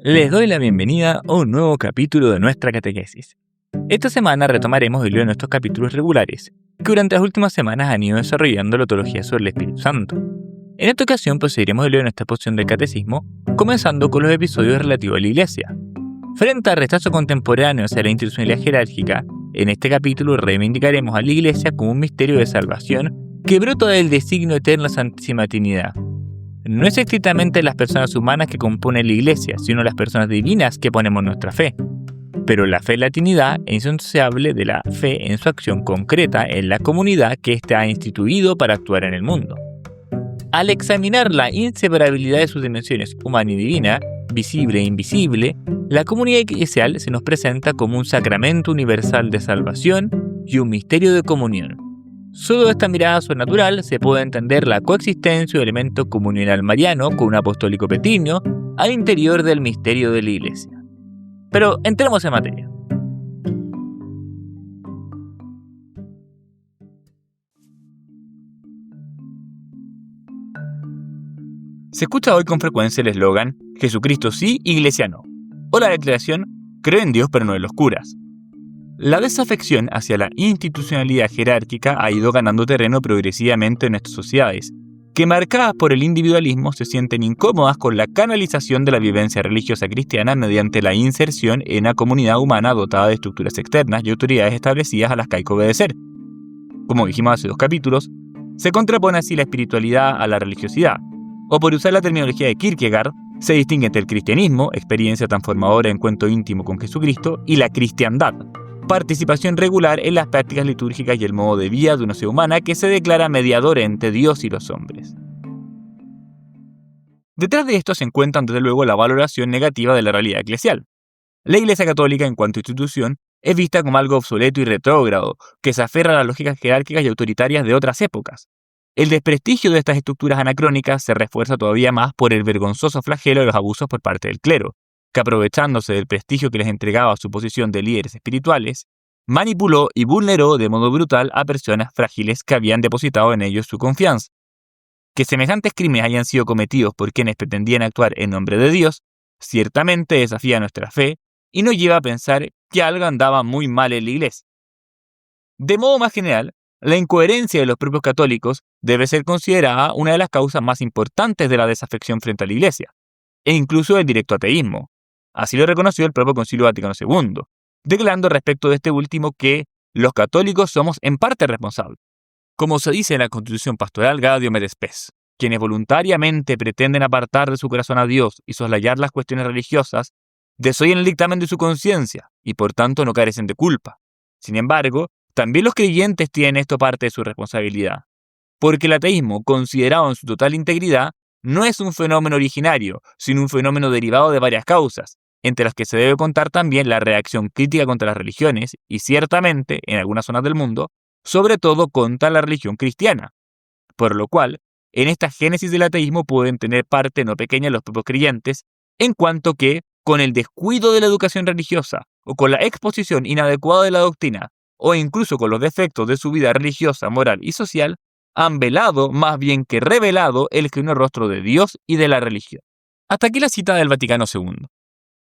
Les doy la bienvenida a un nuevo capítulo de nuestra catequesis. Esta semana retomaremos el hilo de nuestros capítulos regulares, que durante las últimas semanas han ido desarrollando la teología sobre el Espíritu Santo. En esta ocasión proseguiremos el hilo de nuestra porción del catecismo, comenzando con los episodios relativos a la Iglesia. Frente al rechazo contemporáneo hacia la institucionalidad jerárquica, en este capítulo reivindicaremos a la Iglesia como un misterio de salvación que brota del designio eterno de la Santísima Trinidad. No es estrictamente las personas humanas que componen la Iglesia, sino las personas divinas que ponemos nuestra fe. Pero la fe en la Trinidad es indisociable de la fe en su acción concreta en la comunidad que éste ha instituido para actuar en el mundo. Al examinar la inseparabilidad de sus dimensiones humana y divina, visible e invisible, la comunidad eclesial se nos presenta como un sacramento universal de salvación y un misterio de comunión. Solo de esta mirada sobrenatural se puede entender la coexistencia de elemento comunional mariano con un apostólico petrino al interior del misterio de la Iglesia. Pero entremos en materia. Se escucha hoy con frecuencia el eslogan Jesucristo sí, Iglesia no, o la declaración creo en Dios pero no en los curas. La desafección hacia la institucionalidad jerárquica ha ido ganando terreno progresivamente en nuestras sociedades, que marcadas por el individualismo se sienten incómodas con la canalización de la vivencia religiosa cristiana mediante la inserción en una comunidad humana dotada de estructuras externas y autoridades establecidas a las que hay que obedecer. Como dijimos hace 2 capítulos, se contrapone así la espiritualidad a la religiosidad, o por usar la terminología de Kierkegaard, se distingue entre el cristianismo, experiencia transformadora en encuentro íntimo con Jesucristo, y la cristiandad, participación regular en las prácticas litúrgicas y el modo de vida de una sociedad humana que se declara mediador entre Dios y los hombres. Detrás de esto se encuentra desde luego la valoración negativa de la realidad eclesial. La Iglesia Católica en cuanto a institución es vista como algo obsoleto y retrógrado, que se aferra a las lógicas jerárquicas y autoritarias de otras épocas. El desprestigio de estas estructuras anacrónicas se refuerza todavía más por el vergonzoso flagelo de los abusos por parte del clero, que aprovechándose del prestigio que les entregaba su posición de líderes espirituales, manipuló y vulneró de modo brutal a personas frágiles que habían depositado en ellos su confianza. Que semejantes crímenes hayan sido cometidos por quienes pretendían actuar en nombre de Dios, ciertamente desafía nuestra fe y nos lleva a pensar que algo andaba muy mal en la Iglesia. De modo más general, la incoherencia de los propios católicos debe ser considerada una de las causas más importantes de la desafección frente a la Iglesia, e incluso del directo ateísmo. Así lo reconoció el propio Concilio Vaticano II, declarando respecto de este último que los católicos somos en parte responsables. Como se dice en la Constitución Pastoral Gaudium et Spes, quienes voluntariamente pretenden apartar de su corazón a Dios y soslayar las cuestiones religiosas, desoyen el dictamen de su conciencia y por tanto no carecen de culpa. Sin embargo, también los creyentes tienen esto parte de su responsabilidad, porque el ateísmo, considerado en su total integridad, no es un fenómeno originario, sino un fenómeno derivado de varias causas, entre las que se debe contar también la reacción crítica contra las religiones y ciertamente, en algunas zonas del mundo, sobre todo contra la religión cristiana. Por lo cual, en esta génesis del ateísmo pueden tener parte no pequeña los propios creyentes, en cuanto que, con el descuido de la educación religiosa, o con la exposición inadecuada de la doctrina, o incluso con los defectos de su vida religiosa, moral y social, han velado más bien que revelado el genuino rostro de Dios y de la religión. Hasta aquí la cita del Vaticano II.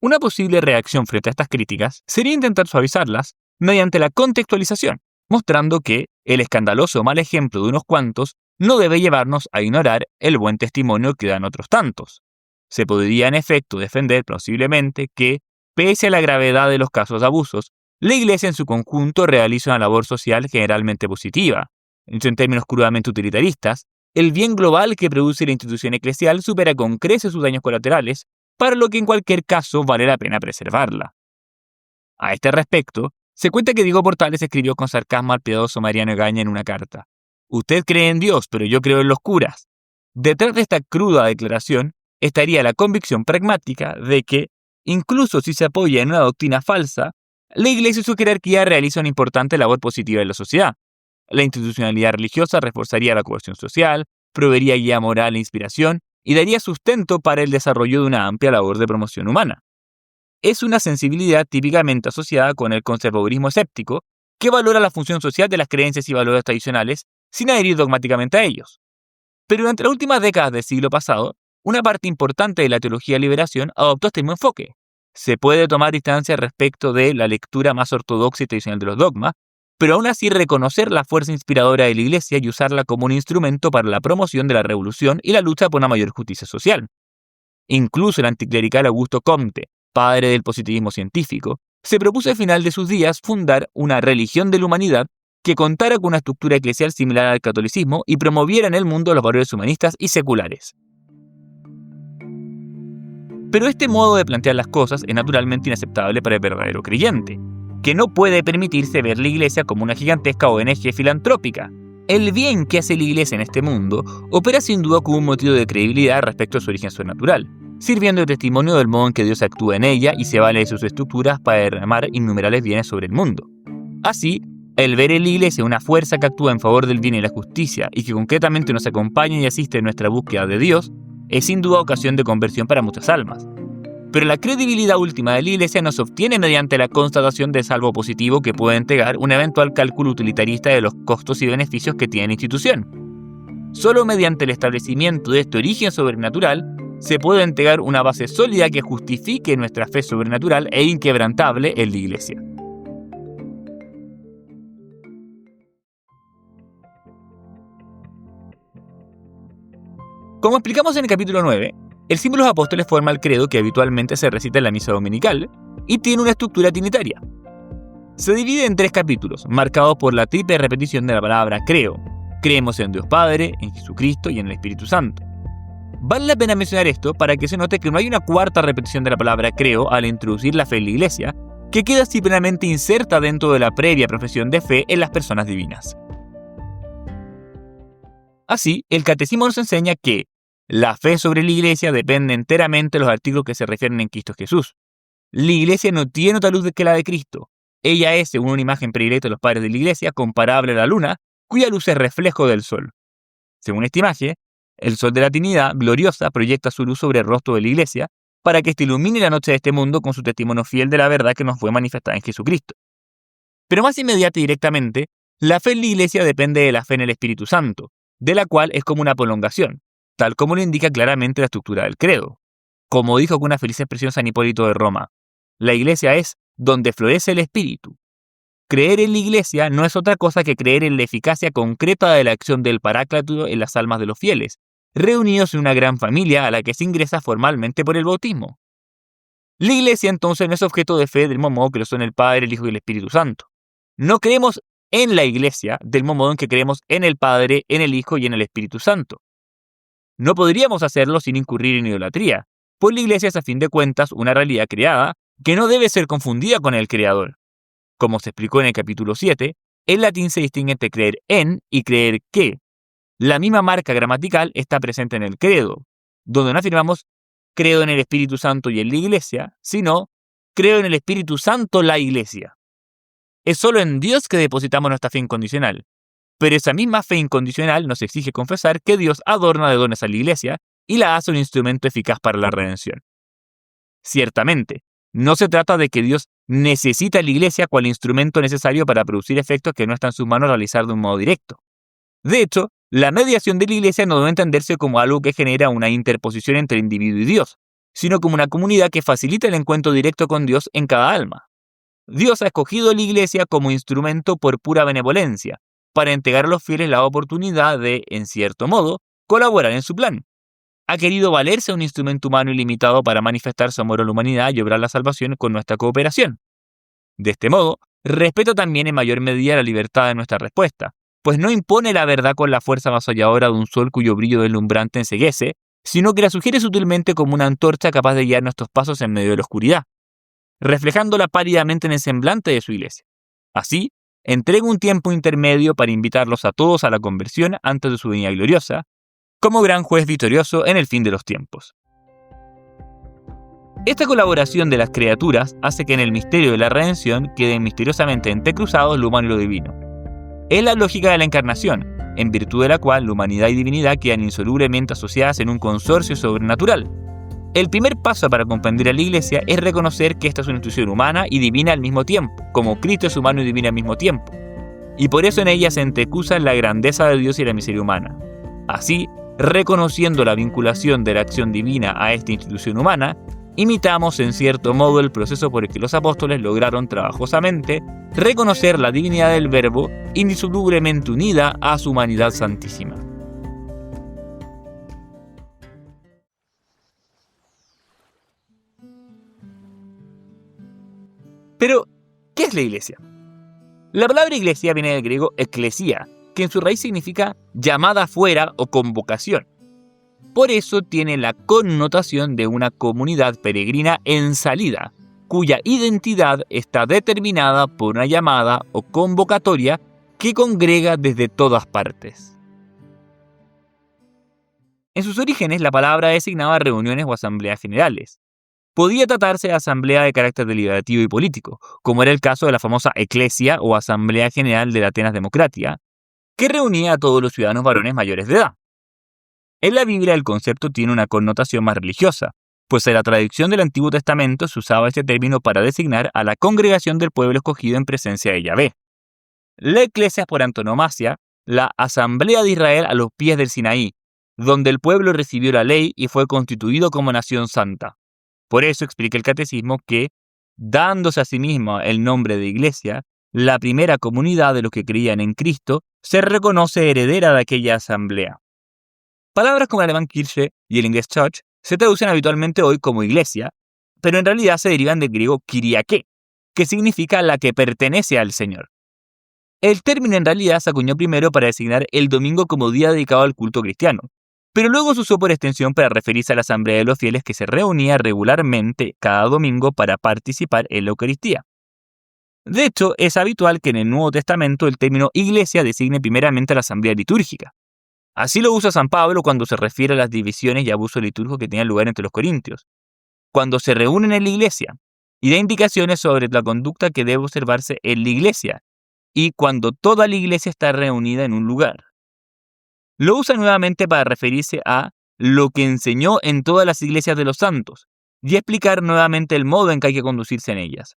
Una posible reacción frente a estas críticas sería intentar suavizarlas mediante la contextualización, mostrando que el escandaloso mal ejemplo de unos cuantos no debe llevarnos a ignorar el buen testimonio que dan otros tantos. Se podría en efecto defender plausiblemente que, pese a la gravedad de los casos de abusos, la Iglesia en su conjunto realiza una labor social generalmente positiva. En términos crudamente utilitaristas, el bien global que produce la institución eclesial supera con creces sus daños colaterales, para lo que en cualquier caso vale la pena preservarla. A este respecto, se cuenta que Diego Portales escribió con sarcasmo al piadoso Mariano Egaña en una carta: «Usted cree en Dios, pero yo creo en los curas». Detrás de esta cruda declaración estaría la convicción pragmática de que, incluso si se apoya en una doctrina falsa, la Iglesia y su jerarquía realiza una importante labor positiva en la sociedad. La institucionalidad religiosa reforzaría la cohesión social, proveería guía moral e inspiración, y daría sustento para el desarrollo de una amplia labor de promoción humana. Es una sensibilidad típicamente asociada con el conservadurismo escéptico, que valora la función social de las creencias y valores tradicionales sin adherir dogmáticamente a ellos. Pero durante las últimas décadas del siglo pasado, Una parte importante de la teología de liberación adoptó este mismo enfoque. Se puede tomar distancia respecto de la lectura más ortodoxa y tradicional de los dogmas, pero aún así reconocer la fuerza inspiradora de la Iglesia y usarla como un instrumento para la promoción de la revolución y la lucha por una mayor justicia social. Incluso el anticlerical Augusto Comte, padre del positivismo científico, se propuso al final de sus días fundar una religión de la humanidad que contara con una estructura eclesial similar al catolicismo y promoviera en el mundo los valores humanistas y seculares. Pero este modo de plantear las cosas es naturalmente inaceptable para el verdadero creyente, que no puede permitirse ver la Iglesia como una gigantesca ONG filantrópica. El bien que hace la Iglesia en este mundo opera sin duda como un motivo de credibilidad respecto a su origen sobrenatural, sirviendo de testimonio del modo en que Dios actúa en ella y se vale de sus estructuras para derramar innumerables bienes sobre el mundo. Así, el ver en la Iglesia una fuerza que actúa en favor del bien y la justicia y que concretamente nos acompaña y asiste en nuestra búsqueda de Dios, es sin duda ocasión de conversión para muchas almas. Pero la credibilidad última de la Iglesia no se obtiene mediante la constatación de salvo positivo que puede entregar un eventual cálculo utilitarista de los costos y beneficios que tiene la institución. Solo mediante el establecimiento de este origen sobrenatural se puede entregar una base sólida que justifique nuestra fe sobrenatural e inquebrantable en la Iglesia. Como explicamos en el capítulo 9, el símbolo de los apóstoles forma el credo que habitualmente se recita en la misa dominical y tiene una estructura trinitaria. Se divide en 3 capítulos, marcados por la triple repetición de la palabra creo. Creemos en Dios Padre, en Jesucristo y en el Espíritu Santo. Vale la pena mencionar esto para que se note que no hay una cuarta repetición de la palabra creo al introducir la fe en la Iglesia, que queda así plenamente inserta dentro de la previa profesión de fe en las personas divinas. Así, el catecismo nos enseña que la fe sobre la Iglesia depende enteramente de los artículos que se refieren en Cristo Jesús. La Iglesia no tiene otra luz que la de Cristo. Ella es, según una imagen predilecta de los padres de la Iglesia, comparable a la luna, cuya luz es reflejo del sol. Según esta imagen, el sol de la Trinidad gloriosa proyecta su luz sobre el rostro de la Iglesia para que éste ilumine la noche de este mundo con su testimonio fiel de la verdad que nos fue manifestada en Jesucristo. Pero más inmediata y directamente, la fe en la Iglesia depende de la fe en el Espíritu Santo, de la cual es como una prolongación, tal como lo indica claramente la estructura del credo. Como dijo con una feliz expresión San Hipólito de Roma, la Iglesia es donde florece el Espíritu. Creer en la Iglesia no es otra cosa que creer en la eficacia concreta de la acción del Paráclito en las almas de los fieles, reunidos en una gran familia a la que se ingresa formalmente por el bautismo. La Iglesia entonces no es objeto de fe del mismo modo que lo son el Padre, el Hijo y el Espíritu Santo. No creemos en la Iglesia del mismo modo en que creemos en el Padre, en el Hijo y en el Espíritu Santo. No podríamos hacerlo sin incurrir en idolatría, pues la Iglesia es a fin de cuentas una realidad creada que no debe ser confundida con el Creador. Como se explicó en el capítulo 7, en latín se distingue entre creer en y creer que. La misma marca gramatical está presente en el credo, donde no afirmamos creo en el Espíritu Santo y en la Iglesia, sino creo en el Espíritu Santo la Iglesia. Es solo en Dios que depositamos nuestra fe incondicional. Pero esa misma fe incondicional nos exige confesar que Dios adorna de dones a la Iglesia y la hace un instrumento eficaz para la redención. Ciertamente, no se trata de que Dios necesita a la Iglesia cual instrumento necesario para producir efectos que no están en sus manos realizar de un modo directo. De hecho, la mediación de la Iglesia no debe entenderse como algo que genera una interposición entre el individuo y Dios, sino como una comunidad que facilita el encuentro directo con Dios en cada alma. Dios ha escogido a la Iglesia como instrumento por pura benevolencia, para entregar a los fieles la oportunidad de, en cierto modo, colaborar en su plan. Ha querido valerse de un instrumento humano ilimitado para manifestar su amor a la humanidad y obrar la salvación con nuestra cooperación. De este modo, respeta también en mayor medida la libertad de nuestra respuesta, pues no impone la verdad con la fuerza avasalladora de un sol cuyo brillo deslumbrante enceguece, sino que la sugiere sutilmente como una antorcha capaz de guiar nuestros pasos en medio de la oscuridad, reflejándola pálidamente en el semblante de su Iglesia. Así, entrega un tiempo intermedio para invitarlos a todos a la conversión antes de su venida gloriosa, como gran juez victorioso en el fin de los tiempos. Esta colaboración de las criaturas hace que en el misterio de la redención queden misteriosamente entrecruzados lo humano y lo divino. Es la lógica de la encarnación, en virtud de la cual la humanidad y divinidad quedan insolublemente asociadas en un consorcio sobrenatural. El primer paso para comprender a la Iglesia es reconocer que esta es una institución humana y divina al mismo tiempo, como Cristo es humano y divino al mismo tiempo. Y por eso en ella se entrecruzan la grandeza de Dios y la miseria humana. Así, reconociendo la vinculación de la acción divina a esta institución humana, imitamos en cierto modo el proceso por el que los apóstoles lograron trabajosamente reconocer la divinidad del Verbo indisolublemente unida a su humanidad santísima. Pero, ¿qué es la Iglesia? La palabra iglesia viene del griego eklesia, que en su raíz significa llamada fuera o convocación. Por eso tiene la connotación de una comunidad peregrina en salida, cuya identidad está determinada por una llamada o convocatoria que congrega desde todas partes. En sus orígenes, la palabra designaba reuniones o asambleas generales. Podía tratarse de asamblea de carácter deliberativo y político, como era el caso de la famosa Eclesia o Asamblea General de la Atenas Democratia, que reunía a todos los ciudadanos varones mayores de edad. En la Biblia el concepto tiene una connotación más religiosa, pues en la tradición del Antiguo Testamento se usaba este término para designar a la congregación del pueblo escogido en presencia de Yahvé. La Eclesia es por antonomasia la Asamblea de Israel a los pies del Sinaí, donde el pueblo recibió la ley y fue constituido como nación santa. Por eso explica el catecismo que, dándose a sí mismo el nombre de Iglesia, la primera comunidad de los que creían en Cristo se reconoce heredera de aquella asamblea. Palabras como el alemán Kirche y el inglés Church se traducen habitualmente hoy como iglesia, pero en realidad se derivan del griego Kyriake, que significa la que pertenece al Señor. El término en realidad se acuñó primero para designar el domingo como día dedicado al culto cristiano, pero luego se usó por extensión para referirse a la asamblea de los fieles que se reunía regularmente cada domingo para participar en la Eucaristía. De hecho, es habitual que en el Nuevo Testamento el término iglesia designe primeramente a la asamblea litúrgica. Así lo usa San Pablo cuando se refiere a las divisiones y abusos litúrgicos que tenían lugar entre los corintios, cuando se reúnen en la iglesia, y da indicaciones sobre la conducta que debe observarse en la iglesia, y cuando toda la iglesia está reunida en un lugar. Lo usa nuevamente para referirse a lo que enseñó en todas las iglesias de los santos y explicar nuevamente el modo en que hay que conducirse en ellas.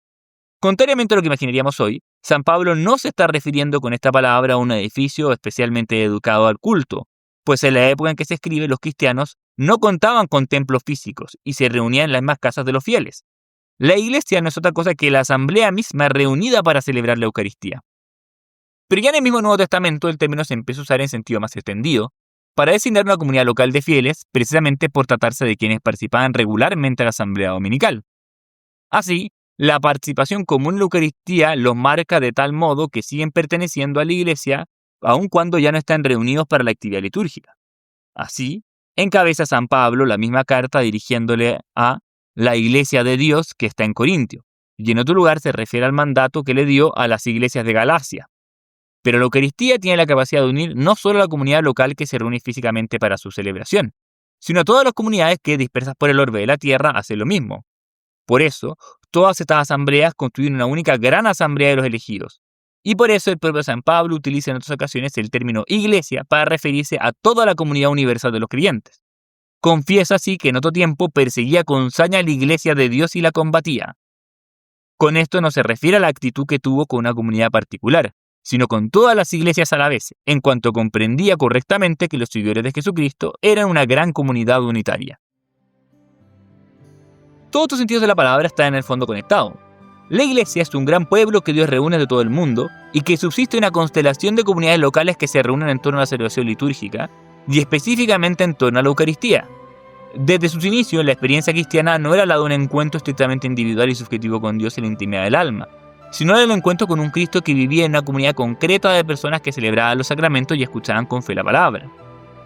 Contrariamente a lo que imaginaríamos hoy, San Pablo no se está refiriendo con esta palabra a un edificio especialmente dedicado al culto, pues en la época en que se escribe los cristianos no contaban con templos físicos y se reunían en las mismas casas de los fieles. La iglesia no es otra cosa que la asamblea misma reunida para celebrar la Eucaristía. Pero ya en el mismo Nuevo Testamento el término se empieza a usar en sentido más extendido para designar una comunidad local de fieles, precisamente por tratarse de quienes participaban regularmente en la asamblea dominical. Así, la participación común en la Eucaristía los marca de tal modo que siguen perteneciendo a la iglesia aun cuando ya no están reunidos para la actividad litúrgica. Así, encabeza San Pablo la misma carta dirigiéndole a la iglesia de Dios que está en Corintio, y en otro lugar se refiere al mandato que le dio a las iglesias de Galacia. Pero la Eucaristía tiene la capacidad de unir no solo a la comunidad local que se reúne físicamente para su celebración, sino a todas las comunidades que, dispersas por el orbe de la tierra, hacen lo mismo. Por eso, todas estas asambleas constituyen una única gran asamblea de los elegidos. Y por eso el propio San Pablo utiliza en otras ocasiones el término iglesia para referirse a toda la comunidad universal de los creyentes. Confiesa así que en otro tiempo perseguía con saña la iglesia de Dios y la combatía. Con esto no se refiere a la actitud que tuvo con una comunidad particular, sino con todas las iglesias a la vez, en cuanto comprendía correctamente que los seguidores de Jesucristo eran una gran comunidad unitaria. Todos estos sentidos de la palabra están en el fondo conectados. La iglesia es un gran pueblo que Dios reúne de todo el mundo y que subsiste una constelación de comunidades locales que se reúnen en torno a la celebración litúrgica y específicamente en torno a la Eucaristía. Desde sus inicios, la experiencia cristiana no era la de un encuentro estrictamente individual y subjetivo con Dios en la intimidad del alma, sino el encuentro con un Cristo que vivía en una comunidad concreta de personas que celebraban los sacramentos y escuchaban con fe la palabra.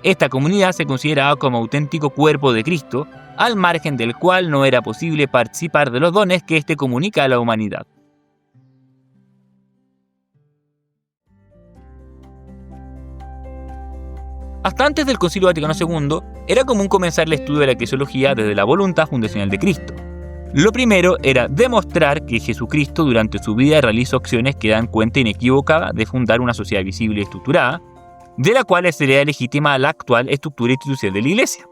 Esta comunidad se consideraba como auténtico cuerpo de Cristo, al margen del cual no era posible participar de los dones que éste comunica a la humanidad. Hasta antes del Concilio Vaticano II, era común comenzar el estudio de la eclesiología desde la voluntad fundacional de Cristo. Lo primero era demostrar que Jesucristo durante su vida realizó acciones que dan cuenta inequívoca de fundar una sociedad visible y estructurada, de la cual sería legítima la actual estructura institucional de la Iglesia.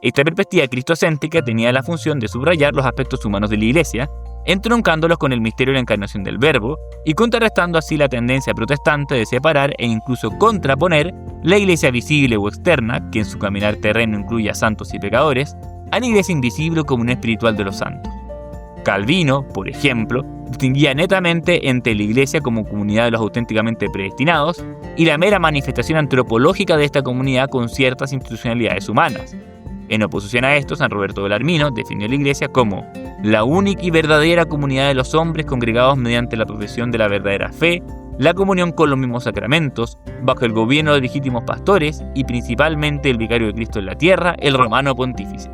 Esta perspectiva cristocéntrica tenía la función de subrayar los aspectos humanos de la Iglesia, entroncándolos con el misterio de la encarnación del Verbo y contrarrestando así la tendencia protestante de separar e incluso contraponer la Iglesia visible o externa, que en su caminar terreno incluye a santos y pecadores, a la Iglesia invisible o comunión espiritual de los santos. Calvino, por ejemplo, distinguía netamente entre la Iglesia como comunidad de los auténticamente predestinados y la mera manifestación antropológica de esta comunidad con ciertas institucionalidades humanas. En oposición a esto, San Roberto Bellarmino definió la Iglesia como la única y verdadera comunidad de los hombres congregados mediante la profesión de la verdadera fe, la comunión con los mismos sacramentos, bajo el gobierno de legítimos pastores y principalmente el vicario de Cristo en la tierra, el romano pontífice.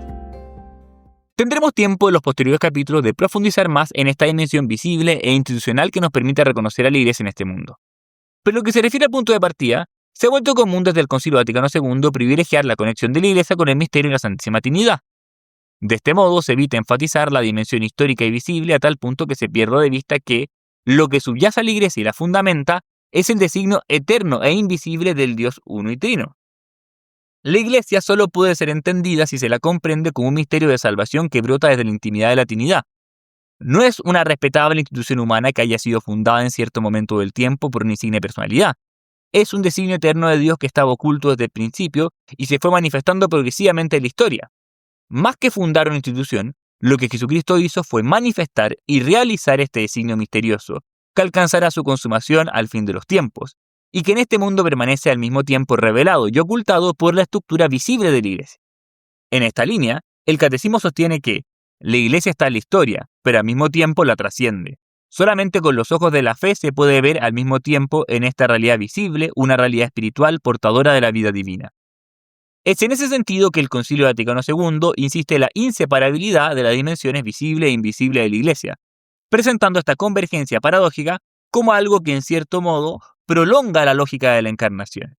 Tendremos tiempo en los posteriores capítulos de profundizar más en esta dimensión visible e institucional que nos permite reconocer a la Iglesia en este mundo. Pero lo que se refiere al punto de partida, se ha vuelto común desde el Concilio Vaticano II privilegiar la conexión de la Iglesia con el misterio y la Santísima Trinidad. De este modo se evita enfatizar la dimensión histórica y visible a tal punto que se pierda de vista que lo que subyace a la Iglesia y la fundamenta es el designio eterno e invisible del Dios uno y trino. La Iglesia solo puede ser entendida si se la comprende como un misterio de salvación que brota desde la intimidad de la Trinidad. No es una respetable institución humana que haya sido fundada en cierto momento del tiempo por una insigne personalidad. Es un designio eterno de Dios que estaba oculto desde el principio y se fue manifestando progresivamente en la historia. Más que fundar una institución, lo que Jesucristo hizo fue manifestar y realizar este designio misterioso, que alcanzará su consumación al fin de los tiempos, y que en este mundo permanece al mismo tiempo revelado y ocultado por la estructura visible de la Iglesia. En esta línea, el Catecismo sostiene que la Iglesia está en la historia, pero al mismo tiempo la trasciende. Solamente con los ojos de la fe se puede ver al mismo tiempo en esta realidad visible una realidad espiritual portadora de la vida divina. Es en ese sentido que el Concilio Vaticano II insiste en la inseparabilidad de las dimensiones visible e invisible de la Iglesia, presentando esta convergencia paradójica como algo que en cierto modo prolonga la lógica de la encarnación.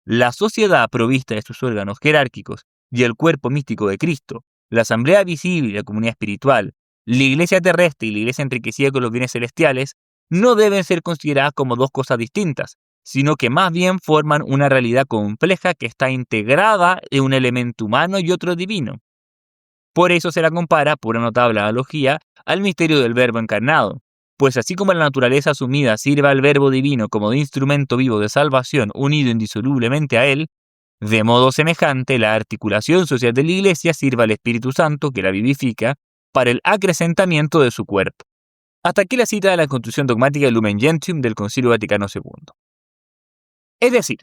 La sociedad provista de sus órganos jerárquicos y el cuerpo místico de Cristo, la asamblea visible y la comunidad espiritual, la Iglesia terrestre y la Iglesia enriquecida con los bienes celestiales, no deben ser consideradas como dos cosas distintas, sino que más bien forman una realidad compleja que está integrada en un elemento humano y otro divino. Por eso se la compara, por una notable analogía, al misterio del Verbo encarnado, pues así como la naturaleza asumida sirve al Verbo divino como de instrumento vivo de salvación unido indisolublemente a él, de modo semejante la articulación social de la Iglesia sirve al Espíritu Santo, que la vivifica, para el acrecentamiento de su cuerpo. Hasta aquí la cita de la Constitución Dogmática Lumen Gentium del Concilio Vaticano II. Es decir,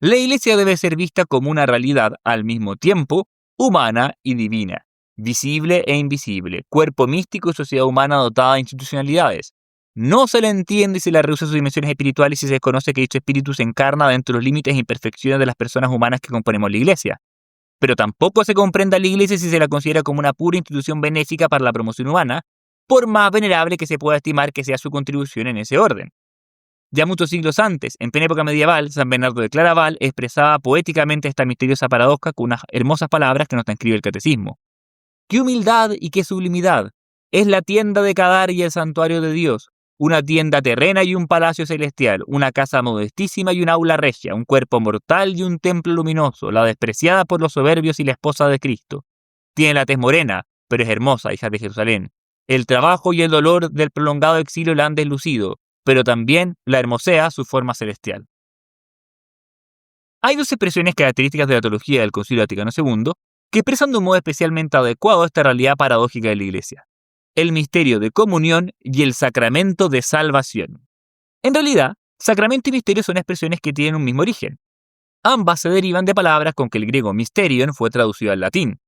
la Iglesia debe ser vista como una realidad al mismo tiempo humana y divina, visible e invisible, cuerpo místico y sociedad humana dotada de institucionalidades. No se le entiende si la rehúsa sus dimensiones espirituales y se desconoce que dicho espíritu se encarna dentro de los límites e imperfecciones de las personas humanas que componemos la Iglesia. Pero tampoco se comprende a la Iglesia si se la considera como una pura institución benéfica para la promoción humana, por más venerable que se pueda estimar que sea su contribución en ese orden. Ya muchos siglos antes, en plena época medieval, San Bernardo de Claraval expresaba poéticamente esta misteriosa paradoja con unas hermosas palabras que nos transcribe el Catecismo. ¡Qué humildad y qué sublimidad! Es la tienda de Cadar y el santuario de Dios, una tienda terrena y un palacio celestial, una casa modestísima y un aula regia, un cuerpo mortal y un templo luminoso, la despreciada por los soberbios y la esposa de Cristo. Tiene la tez morena, pero es hermosa, hija de Jerusalén. El trabajo y el dolor del prolongado exilio la han deslucido, pero también la hermosea su forma celestial. Hay dos expresiones características de la teología del Concilio Vaticano II que expresan de un modo especialmente adecuado esta realidad paradójica de la Iglesia: el misterio de comunión y el sacramento de salvación. En realidad, sacramento y misterio son expresiones que tienen un mismo origen. Ambas se derivan de palabras con que el griego mysterion fue traducido al latín,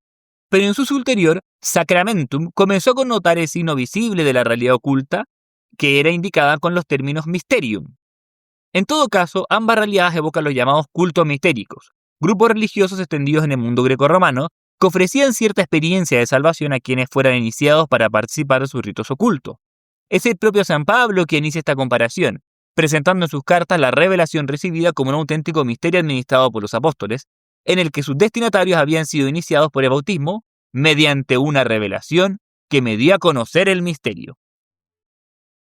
pero en su uso ulterior, sacramentum comenzó a connotar el signo visible de la realidad oculta que era indicada con los términos mysterium. En todo caso, ambas realidades evocan los llamados cultos mistéricos, grupos religiosos extendidos en el mundo greco-romano que ofrecían cierta experiencia de salvación a quienes fueran iniciados para participar de sus ritos ocultos. Es el propio San Pablo quien inicia esta comparación, presentando en sus cartas la revelación recibida como un auténtico misterio administrado por los apóstoles, en el que sus destinatarios habían sido iniciados por el bautismo mediante una revelación que me dio a conocer el misterio.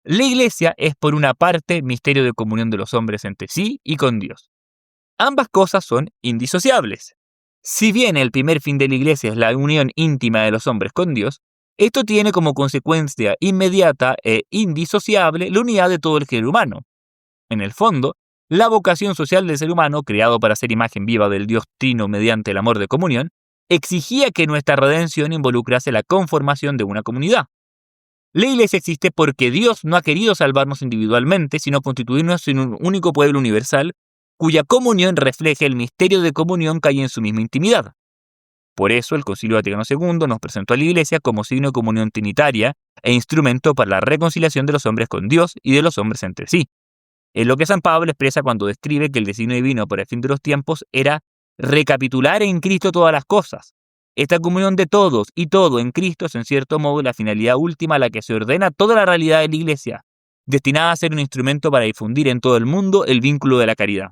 La Iglesia es, por una parte, misterio de comunión de los hombres entre sí y con Dios. Ambas cosas son indisociables. Si bien el primer fin de la Iglesia es la unión íntima de los hombres con Dios, esto tiene como consecuencia inmediata e indisociable la unidad de todo el género humano. En el fondo, la vocación social del ser humano, creado para ser imagen viva del Dios Trino mediante el amor de comunión, exigía que nuestra redención involucrase la conformación de una comunidad. La Iglesia existe porque Dios no ha querido salvarnos individualmente, sino constituirnos en un único pueblo universal, cuya comunión refleje el misterio de comunión que hay en su misma intimidad. Por eso el Concilio Vaticano II nos presentó a la Iglesia como signo de comunión trinitaria e instrumento para la reconciliación de los hombres con Dios y de los hombres entre sí. Es lo que San Pablo expresa cuando describe que el designio divino para el fin de los tiempos era recapitular en Cristo todas las cosas. Esta comunión de todos y todo en Cristo es en cierto modo la finalidad última a la que se ordena toda la realidad de la Iglesia, destinada a ser un instrumento para difundir en todo el mundo el vínculo de la caridad.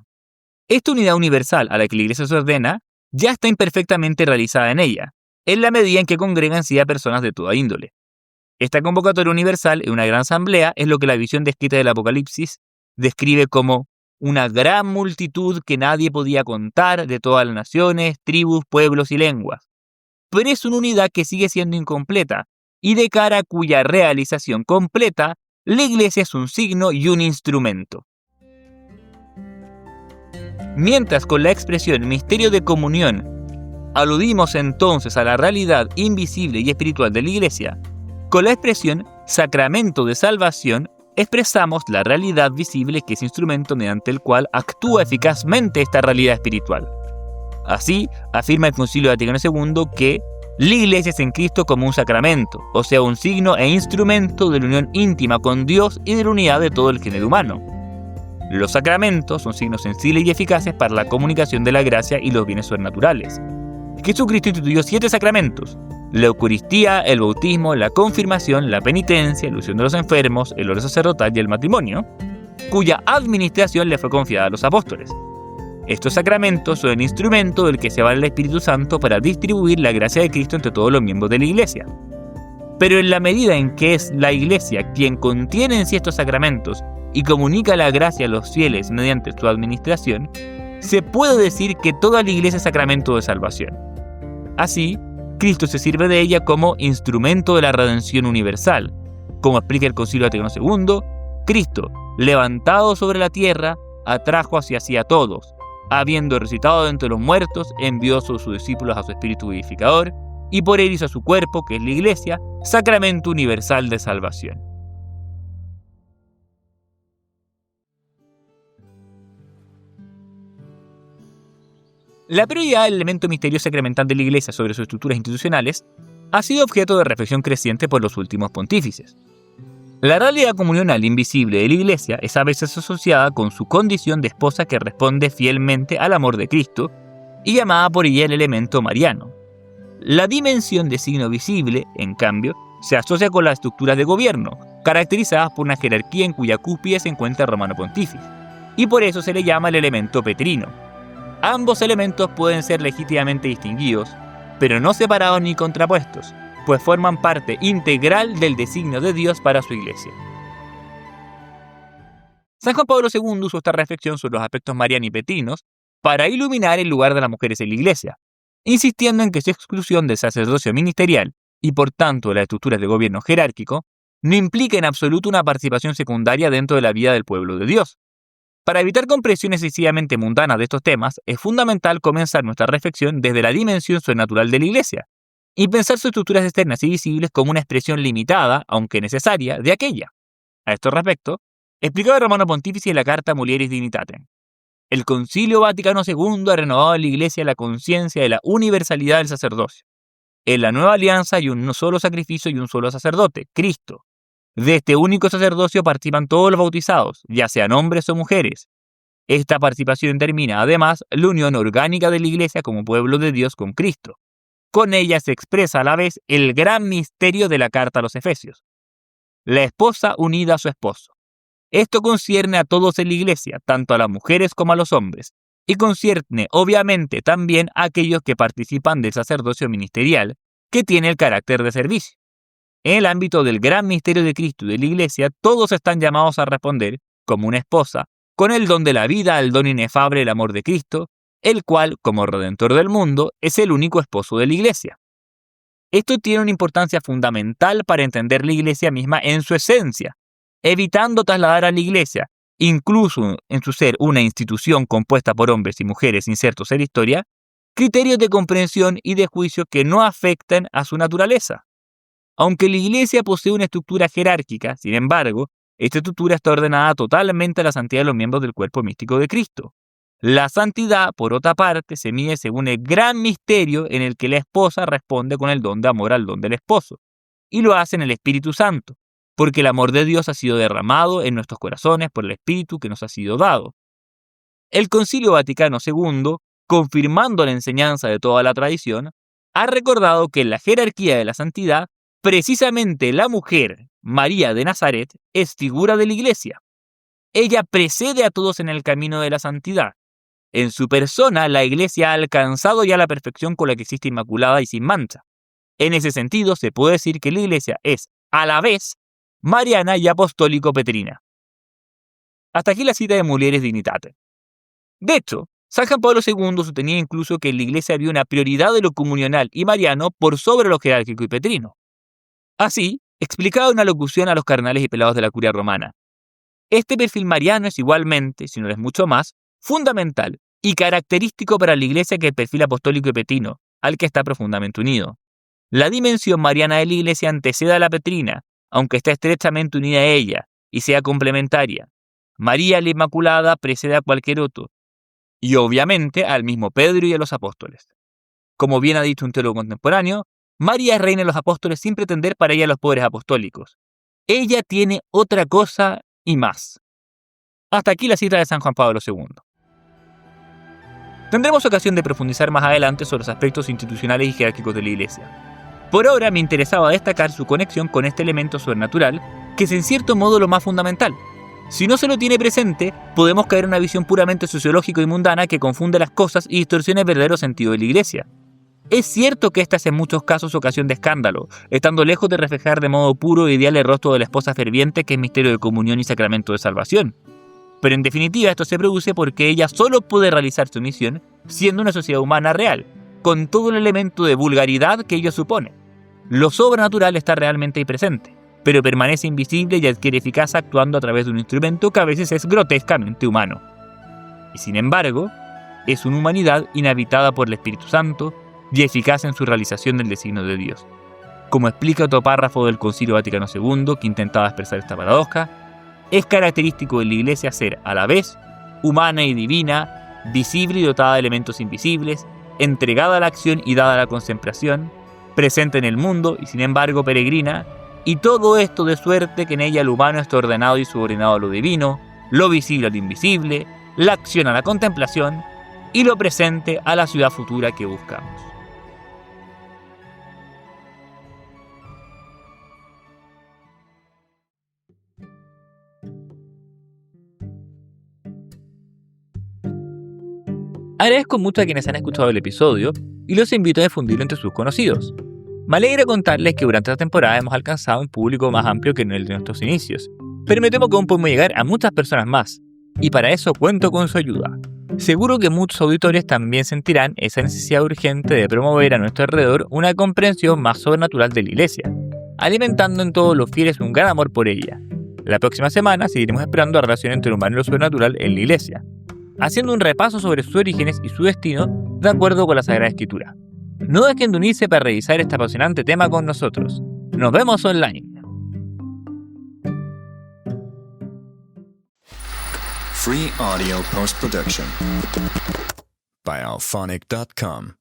Esta unidad universal a la que la Iglesia se ordena ya está imperfectamente realizada en ella, en la medida en que congregan en sí a personas de toda índole. Esta convocatoria universal en una gran asamblea es lo que la visión descrita del Apocalipsis describe como una gran multitud que nadie podía contar de todas las naciones, tribus, pueblos y lenguas. Pero es una unidad que sigue siendo incompleta y de cara a cuya realización completa, la Iglesia es un signo y un instrumento. Mientras con la expresión misterio de comunión aludimos entonces a la realidad invisible y espiritual de la Iglesia, con la expresión sacramento de salvación expresamos la realidad visible que es instrumento mediante el cual actúa eficazmente esta realidad espiritual. Así, afirma el Concilio Vaticano II que la Iglesia es en Cristo como un sacramento, o sea, un signo e instrumento de la unión íntima con Dios y de la unidad de todo el género humano. Los sacramentos son signos sensibles y eficaces para la comunicación de la gracia y los bienes sobrenaturales. Jesucristo instituyó 7 sacramentos: la Eucaristía, el bautismo, la confirmación, la penitencia, la unción de los enfermos, el orden sacerdotal y el matrimonio, cuya administración le fue confiada a los apóstoles. Estos sacramentos son el instrumento del que se vale el Espíritu Santo para distribuir la gracia de Cristo entre todos los miembros de la Iglesia. Pero en la medida en que es la Iglesia quien contiene en sí estos sacramentos y comunica la gracia a los fieles mediante su administración, se puede decir que toda la Iglesia es sacramento de salvación. Así, Cristo se sirve de ella como instrumento de la redención universal. Como explica el Concilio Vaticano II, Cristo, levantado sobre la tierra, atrajo hacia sí a todos. Habiendo resucitado de entre los muertos, envió a sus discípulos a su Espíritu vivificador, y por él hizo a su cuerpo, que es la Iglesia, sacramento universal de salvación. La prioridad del elemento misterioso sacramental de la Iglesia sobre sus estructuras institucionales ha sido objeto de reflexión creciente por los últimos pontífices. La realidad comunional invisible de la Iglesia es a veces asociada con su condición de esposa que responde fielmente al amor de Cristo y llamada por ella el elemento mariano. La dimensión de signo visible, en cambio, se asocia con las estructuras de gobierno, caracterizadas por una jerarquía en cuya cúspide se encuentra el Romano Pontífice, y por eso se le llama el elemento petrino. Ambos elementos pueden ser legítimamente distinguidos, pero no separados ni contrapuestos, pues forman parte integral del designio de Dios para su Iglesia. San Juan Pablo II usó esta reflexión sobre los aspectos marianos y petrinos para iluminar el lugar de las mujeres en la Iglesia, insistiendo en que su exclusión del sacerdocio ministerial y por tanto de las estructuras de gobierno jerárquico no implica en absoluto una participación secundaria dentro de la vida del pueblo de Dios. Para evitar comprensiones excesivamente mundanas de estos temas, es fundamental comenzar nuestra reflexión desde la dimensión sobrenatural de la Iglesia y pensar sus estructuras externas y visibles como una expresión limitada, aunque necesaria, de aquella. A este respecto, explicaba el Romano Pontífice en la carta Mulieris Dignitatem: el Concilio Vaticano II ha renovado en la Iglesia la conciencia de la universalidad del sacerdocio. En la nueva alianza hay un solo sacrificio y un solo sacerdote, Cristo. De este único sacerdocio participan todos los bautizados, ya sean hombres o mujeres. Esta participación determina, además, la unión orgánica de la Iglesia como pueblo de Dios con Cristo. Con ella se expresa a la vez el gran misterio de la carta a los Efesios: la esposa unida a su esposo. Esto concierne a todos en la Iglesia, tanto a las mujeres como a los hombres, y concierne obviamente también a aquellos que participan del sacerdocio ministerial, que tiene el carácter de servicio. En el ámbito del gran misterio de Cristo y de la Iglesia, todos están llamados a responder, como una esposa, con el don de la vida al don inefable del amor de Cristo, el cual, como Redentor del mundo, es el único esposo de la Iglesia. Esto tiene una importancia fundamental para entender la Iglesia misma en su esencia, evitando trasladar a la Iglesia, incluso en su ser una institución compuesta por hombres y mujeres insertos en la historia, criterios de comprensión y de juicio que no afecten a su naturaleza. Aunque la Iglesia posee una estructura jerárquica, sin embargo, esta estructura está ordenada totalmente a la santidad de los miembros del cuerpo místico de Cristo. La santidad, por otra parte, se mide según el gran misterio en el que la esposa responde con el don de amor al don del esposo, y lo hace en el Espíritu Santo, porque el amor de Dios ha sido derramado en nuestros corazones por el Espíritu que nos ha sido dado. El Concilio Vaticano II, confirmando la enseñanza de toda la tradición, ha recordado que en la jerarquía de la santidad, precisamente la mujer, María de Nazaret, es figura de la Iglesia. Ella precede a todos en el camino de la santidad. En su persona, la Iglesia ha alcanzado ya la perfección con la que existe inmaculada y sin mancha. En ese sentido, se puede decir que la Iglesia es, a la vez, mariana y apostólico-petrina. Hasta aquí la cita de Mulieris Dignitate. De hecho, San Juan Pablo II sostenía incluso que en la Iglesia había una prioridad de lo comunional y mariano por sobre lo jerárquico y petrino. Así, explicaba una locución a los cardenales y prelados de la curia romana. Este perfil mariano es igualmente, si no es mucho más, fundamental y característico para la Iglesia que el perfil apostólico y petrino, al que está profundamente unido. La dimensión mariana de la Iglesia antecede a la petrina, aunque está estrechamente unida a ella y sea complementaria. María la Inmaculada precede a cualquier otro, y obviamente al mismo Pedro y a los apóstoles. Como bien ha dicho un teólogo contemporáneo, María es reina de los apóstoles sin pretender para ella los poderes apostólicos. Ella tiene otra cosa y más. Hasta aquí la cita de San Juan Pablo II. Tendremos ocasión de profundizar más adelante sobre los aspectos institucionales y jerárquicos de la Iglesia. Por ahora me interesaba destacar su conexión con este elemento sobrenatural, que es en cierto modo lo más fundamental. Si no se lo tiene presente, podemos caer en una visión puramente sociológica y mundana que confunde las cosas y distorsiona el verdadero sentido de la Iglesia. Es cierto que esta es en muchos casos ocasión de escándalo, estando lejos de reflejar de modo puro e ideal el rostro de la esposa ferviente que es misterio de comunión y sacramento de salvación. Pero en definitiva esto se produce porque ella solo puede realizar su misión siendo una sociedad humana real, con todo el elemento de vulgaridad que ello supone. Lo sobrenatural está realmente ahí presente, pero permanece invisible y adquiere eficacia actuando a través de un instrumento que a veces es grotescamente humano. Y sin embargo, es una humanidad inhabitada por el Espíritu Santo y eficaz en su realización del designio de Dios. Como explica otro párrafo del Concilio Vaticano II que intentaba expresar esta paradoja, es característico de la Iglesia ser, a la vez, humana y divina, visible y dotada de elementos invisibles, entregada a la acción y dada a la contemplación, presente en el mundo y sin embargo peregrina, y todo esto de suerte que en ella lo humano está ordenado y subordinado a lo divino, lo visible a lo invisible, la acción a la contemplación y lo presente a la ciudad futura que buscamos. Agradezco mucho a quienes han escuchado el episodio y los invito a difundirlo entre sus conocidos. Me alegra contarles que durante esta temporada hemos alcanzado un público más amplio que en el de nuestros inicios, pero me temo que aún podemos llegar a muchas personas más, y para eso cuento con su ayuda. Seguro que muchos auditores también sentirán esa necesidad urgente de promover a nuestro alrededor una comprensión más sobrenatural de la Iglesia, alimentando en todos los fieles un gran amor por ella. La próxima semana seguiremos explorando la relación entre lo humano y lo sobrenatural en la Iglesia, haciendo un repaso sobre sus orígenes y su destino de acuerdo con la Sagrada Escritura. No dejen de unirse para revisar este apasionante tema con nosotros. Nos vemos online. Free audio post-production by alphonic.com